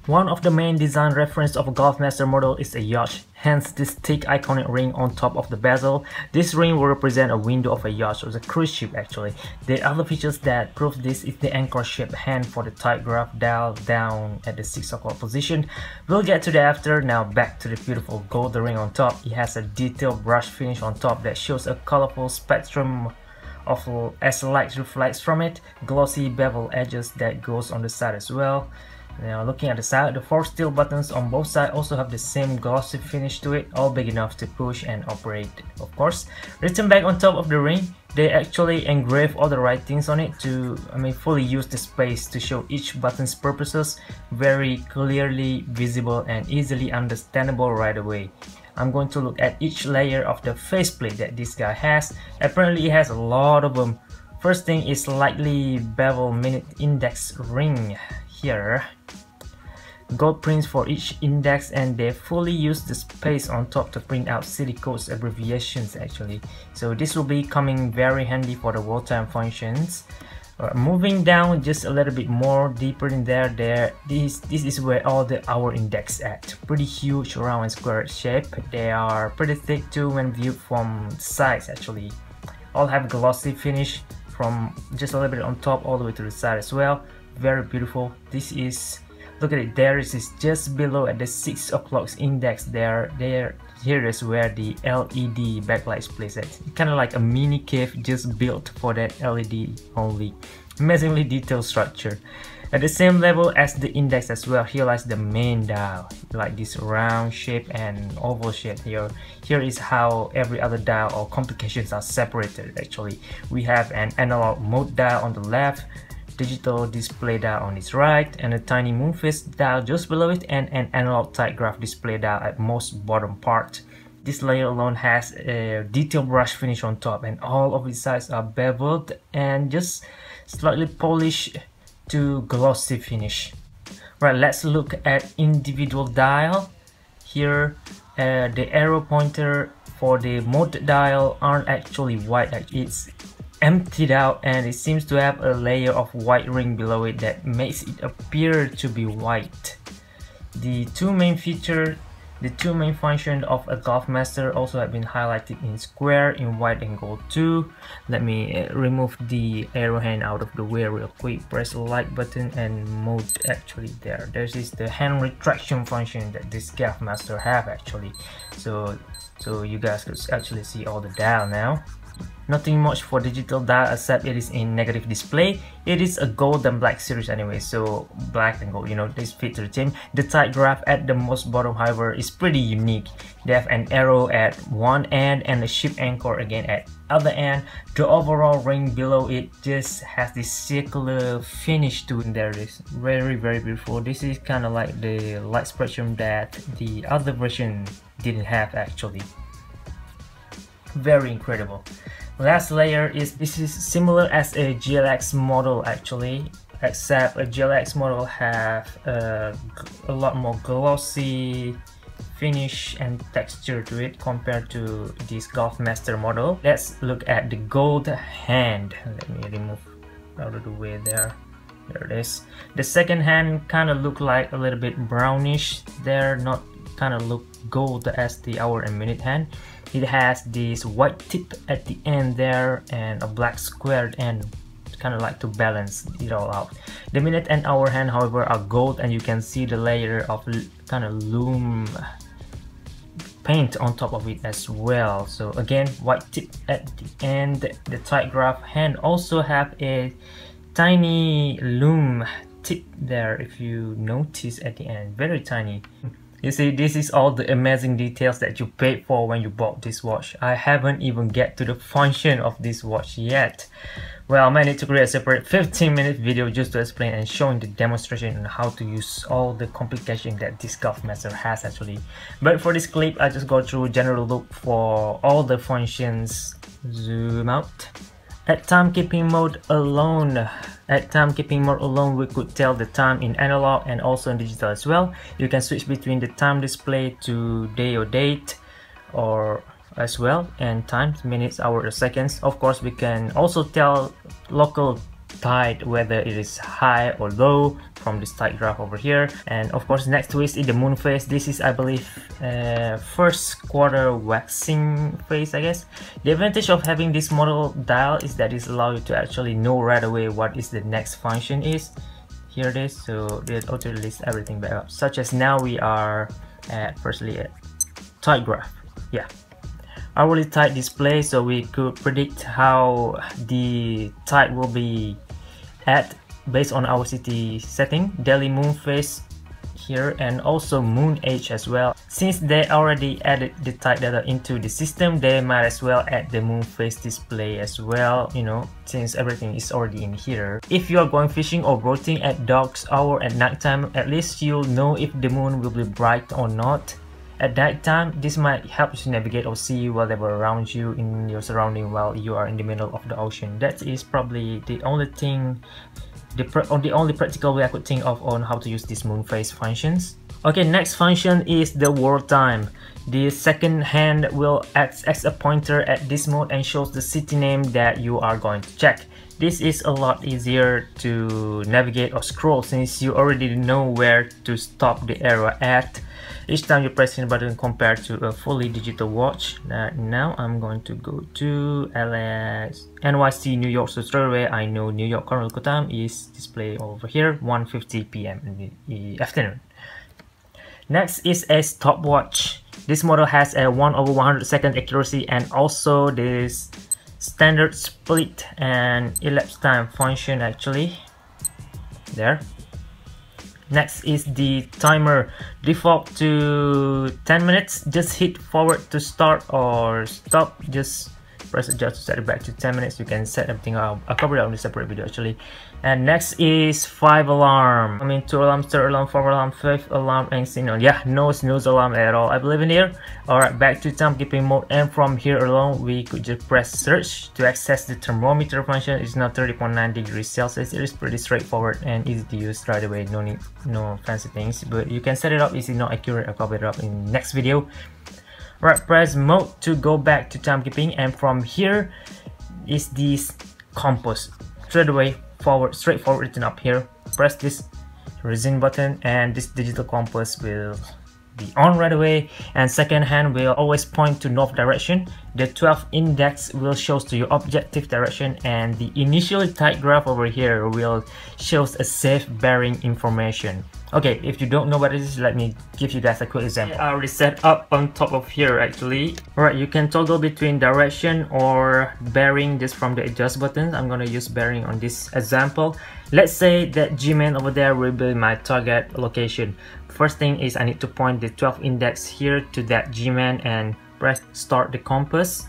One of the main design reference of a GULFMASTER model is a yacht, hence this thick iconic ring on top of the bezel. This ring will represent a window of a yacht or a cruise ship actually. The other features that prove this is the anchor shaped hand for the tight graph dial down at the 6 o'clock position. We'll get to that after. Now back to the beautiful gold ring on top. It has a detailed brush finish on top that shows a colorful spectrum of as light reflects from it, glossy bevel edges that goes on the side as well. Now looking at the side, the 4 steel buttons on both sides also have the same glossy finish to it, all big enough to push and operate of course. Written back on top of the ring, they actually engrave all the writings on it to fully use the space to show each button's purposes, very clearly visible and easily understandable right away. I'm going to look at each layer of the faceplate that this guy has. Apparently it has a lot of them. First thing is slightly bevel minute index ring here. Gold prints for each index, and they fully use the space on top to print out city codes abbreviations actually. So this will be coming very handy for the wartime functions. Moving down just a little bit more deeper in there, this is where all the hour index at. Pretty huge, round and square shape. They are pretty thick too when viewed from sides actually. All have glossy finish from just a little bit on top all the way to the side as well. Very beautiful. This is, look at it, there is just below at the 6 o'clock index there. Here is where the LED backlight is placed at. Kind of like a mini cave just built for that LED only. Amazingly detailed structure. At the same level as the index as well, here lies the main dial, like this round shape and oval shape here. Here is how every other dial or complications are separated actually. We have an analog mode dial on the left, digital display dial on its right, and a tiny moon face dial just below it, and an analog tight graph display dial at most bottom part. This layer alone has a detailed brush finish on top, and all of its sides are beveled and just slightly polished to glossy finish. Right, let's look at individual dial. Here the arrow pointer for the mode dial aren't actually white, it's emptied out, and it seems to have a layer of white ring below it that makes it appear to be white. The two main functions of a GULFMASTER also have been highlighted in square, in white and gold too. Let me remove the arrow hand out of the way real quick. Press the like button and mode actually there. This is the hand retraction function that this GULFMASTER have actually. So you guys could actually see all the dial now. Nothing much for digital dial except it is in negative display. It is a gold and black series anyway, so black and gold, you know, this fit to the theme. The tight graph at the most bottom however is pretty unique. They have an arrow at one end and a ship anchor again at other end. The overall ring below it just has this circular finish to it. There it is, very beautiful. This is kind of like the light spectrum that the other version didn't have actually. Very incredible. Last layer is, this is similar as a GLX model actually, except a GLX model have a lot more glossy finish and texture to it compared to this GULFMASTER model. Let's look at the gold hand. Let me remove out of the way there. There it is. The second hand kind of look like a little bit brownish there, not kind of look gold as the hour and minute hand. It has this white tip at the end there and a black squared end, kind of like to balance it all out. The minute and hour hand however are gold, and you can see the layer of kind of loom paint on top of it as well. So again, white tip at the end. The tight graph hand also have a tiny loom tip there, if you notice at the end, very tiny. You see, this is all the amazing details that you paid for when you bought this watch. I haven't even get to the function of this watch yet. Well, I might need to create a separate 15-minute video just to explain and showing the demonstration on how to use all the complications that this GULFMASTER has actually. But for this clip, I just go through general look for all the functions. Zoom out. At timekeeping mode alone, we could tell the time in analog and also in digital as well. You can switch between the time display to day or date or as well, and times, minutes, hours, or seconds. Of course, we can also tell local tide, whether it is high or low from this tide graph over here. And of course, next to it is the moon phase. This is, I believe, first quarter waxing phase, I guess. The advantage of having this model dial is that it allows you to actually know right away what is the next function is. Here it is, so it auto lists everything back up, such as now we are at firstly at tide graph. Yeah, hourly tide display, so we could predict how the tide will be at based on our city setting, daily moon phase here, and also moon age as well. Since they already added the tide data into the system, they might as well add the moon phase display as well, you know, since everything is already in here. If you are going fishing or boating at dark hour at nighttime, at least you'll know if the moon will be bright or not. At nighttime, this might help you to navigate or see whatever around you in your surrounding while you are in the middle of the ocean. That is probably the only thing, the only practical way I could think of on how to use these moon phase functions. Okay, next function is the world time. The second hand will act as a pointer at this mode and shows the city name that you are going to check. This is a lot easier to navigate or scroll since you already know where to stop the arrow at each time you press the button compared to a fully digital watch. Now I'm going to go to LS NYC New York, so straight away I know New York current local time is displayed over here 1:50 p.m. in the afternoon. Next is a stopwatch. This model has a 1/100 second accuracy and also this standard split and elapsed time function actually there. Next is the timer, default to 10 minutes. Just hit forward to start or stop, just press adjust to set it back to 10 minutes. You can set everything up. I'll cover it on a separate video actually. And next is 5 alarm. I mean 2 alarms, 3rd alarm, 4th alarm, 5th alarm, and signal. Yeah, no snooze alarm at all, I believe in here. Alright, back to timekeeping mode, and from here alone we could just press search to access the thermometer function. It's now 30.9 degrees Celsius. It is pretty straightforward and easy to use right away. No fancy things, but you can set it up. Is it not accurate? I'll cover it up in next video. Right, press mode to go back to timekeeping, and from here is this compass. Straight away straight forward written up here. Press this resume button and this digital compass will be on right away, and second hand will always point to north direction. The 12th index will show to your objective direction, and the initial tide graph over here will shows a safe bearing information. Okay, if you don't know what it is, let me give you guys a quick example. I already set up on top of here actually. Alright, you can toggle between direction or bearing just from the adjust button. I'm gonna use bearing on this example. Let's say that G-man over there will be my target location. First thing is I need to point the 12th index here to that G-man and press start the compass.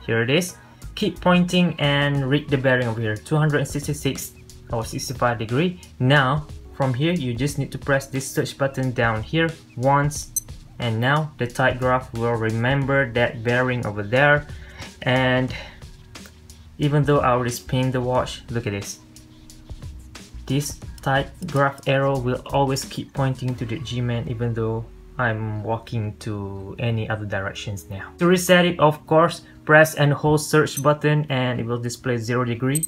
Here it is. Keep pointing and read the bearing over here, 266 or 65 degree. Now from here you just need to press this search button down here once, and now the tide graph will remember that bearing over there. And even though I already spin the watch, look at this. This tide graph arrow will always keep pointing to the G-man even though I'm walking to any other directions now. To reset it, of course, press and hold search button and it will display 0 degree.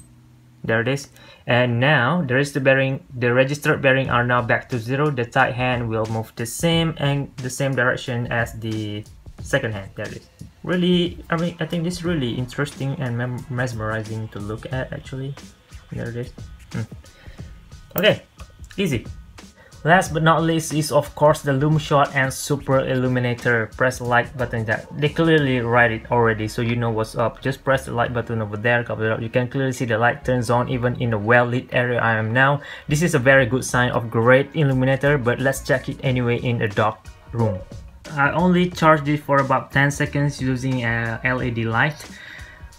There it is. And now there is the bearing, the registered bearing are now back to 0. The tide hand will move the same and the same direction as the second hand. There it is. Really, I mean, I think this is really interesting and mesmerizing to look at actually. There it is. Okay, easy. Last but not least is of course the Lume Shot and Super Illuminator. Press the light button. That they clearly write it already, so you know what's up. Just press the light button over there, cover it up. You can clearly see the light turns on even in the well-lit area I am now. This is a very good sign of great illuminator, but let's check it anyway in a dark room. I only charged it for about 10 seconds using a LED light.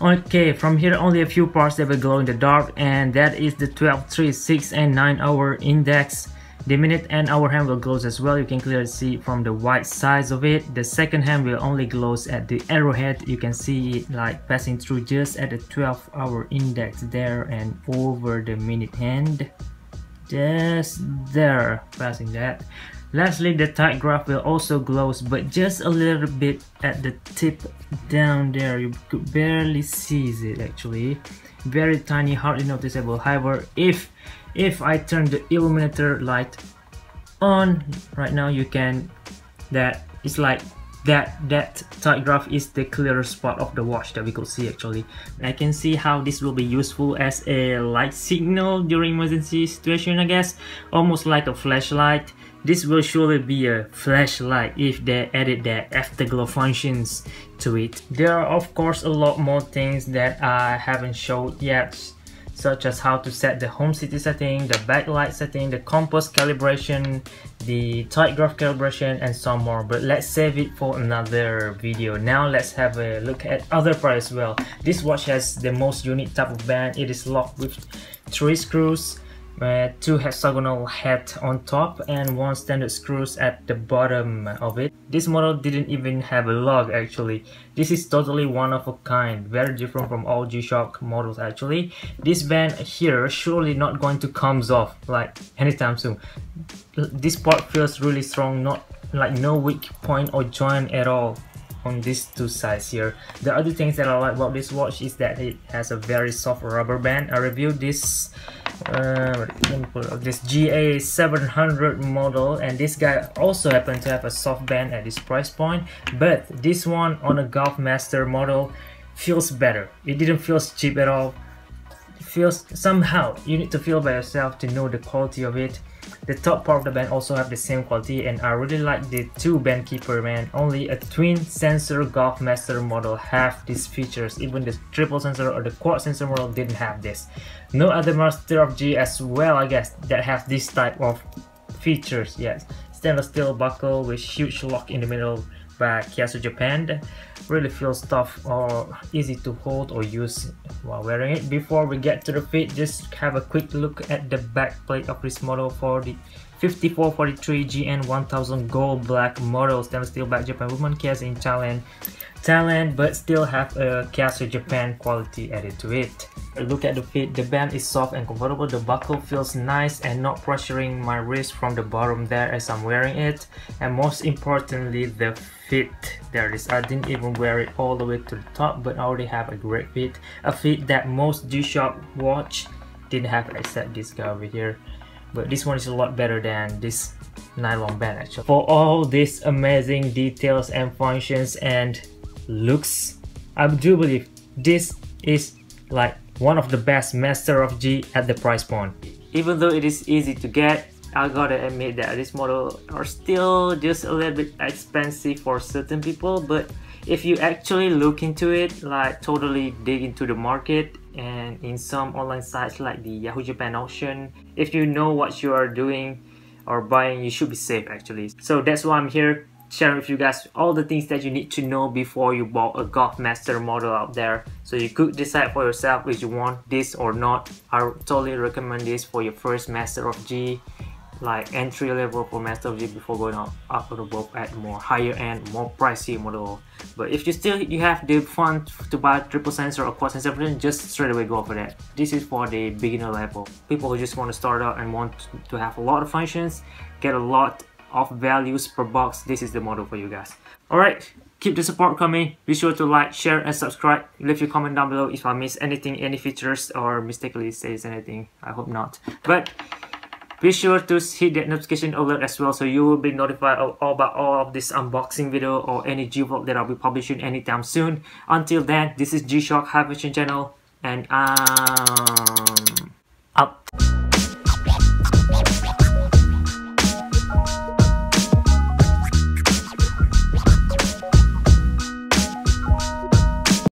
Okay, from here only a few parts that will glow in the dark, and that is the 12, 3, 6, and 9 hour index. The minute and hour hand will glow as well. You can clearly see from the white sides of it. The second hand will only glows at the arrowhead. You can see it like passing through just at the 12 hour index there and over the minute hand. Just there, passing that. Lastly, the tight graph will also glows, but just a little bit at the tip down there. You could barely see it actually. Very tiny, hardly noticeable. However, if I turn the illuminator light on right now, you can it's like that tight graph is the clearest spot of the watch that we could see actually. I can see how this will be useful as a light signal during emergency situation, I guess, almost like a flashlight. This will surely be a flashlight if they added the afterglow functions to it. There are of course a lot more things that I haven't showed yet, such as how to set the home city setting, the backlight setting, the compass calibration, the tight graph calibration, and some more, but let's save it for another video. Now let's have a look at other parts as well. This watch has the most unique type of band. It is locked with 3 screws, 2 hexagonal heads on top and 1 standard screws at the bottom of it. This model didn't even have a lug actually. This is totally one of a kind, very different from all G-Shock models actually. This band here surely not going to come off like anytime soon. This part feels really strong, not like no weak point or joint at all on these 2 sides here. The other things that I like about this watch is that it has a very soft rubber band. I reviewed this GA-700 model, and this guy also happened to have a soft band at this price point, but this one on a GULFMASTER model feels better. It didn't feel cheap at all. It feels somehow, you need to feel by yourself to know the quality of it. The top part of the band also have the same quality, and I really like the 2 band keeper, man. Only a twin sensor GULFMASTER model have these features. Even the triple sensor or the quad sensor model didn't have this. No other master of G as well, I guess, that have this type of features. Yes, stainless steel buckle with huge lock in the middle by Casio Japan. That really feels tough or easy to hold or use while wearing it. Before we get to the fit, just have a quick look at the back plate of this model for the 5443 GN-1000 gold black model, stainless steel back Japan woman case in Thailand, but still have a Casio Japan quality added to it. Look at the fit. The band is soft and comfortable. The buckle feels nice and not pressuring my wrist from the bottom there as I'm wearing it. And most importantly, the fit. There it is. I didn't even wear it all the way to the top, but I already have a great fit. A fit that most G-Shock watch didn't have except this guy over here. But this one is a lot better than this nylon band actually. For all these amazing details and functions and looks, I do believe this is like one of the best Master of G at the price point. Even though it is easy to get, I gotta admit that this model are still just a little bit expensive for certain people, but if you actually look into it, like totally dig into the market, and in some online sites like the Yahoo Japan auction, if you know what you are doing or buying, you should be safe actually. So that's why I'm here sharing with you guys all the things that you need to know before you bought a GULFMASTER model out there, so you could decide for yourself if you want this or not. I totally recommend this for your first Master of G, like entry level for Master of G, before going up above at more higher end, more pricey model. But if you have the fund to buy triple sensor or quad sensor, just straight away go for that. This is for the beginner level, people who just want to start out and want to have a lot of functions, get a lot of values per box. This is the model for you guys. Alright, keep the support coming. Be sure to like, share and subscribe. Leave your comment down below if I miss anything, any features, or mistakenly says anything. I hope not. But be sure to hit that notification alert as well, so you will be notified about all of this unboxing video or any G-Vlog that I'll be publishing anytime soon. Until then, this is G-Shock High Fashion Channel, and out.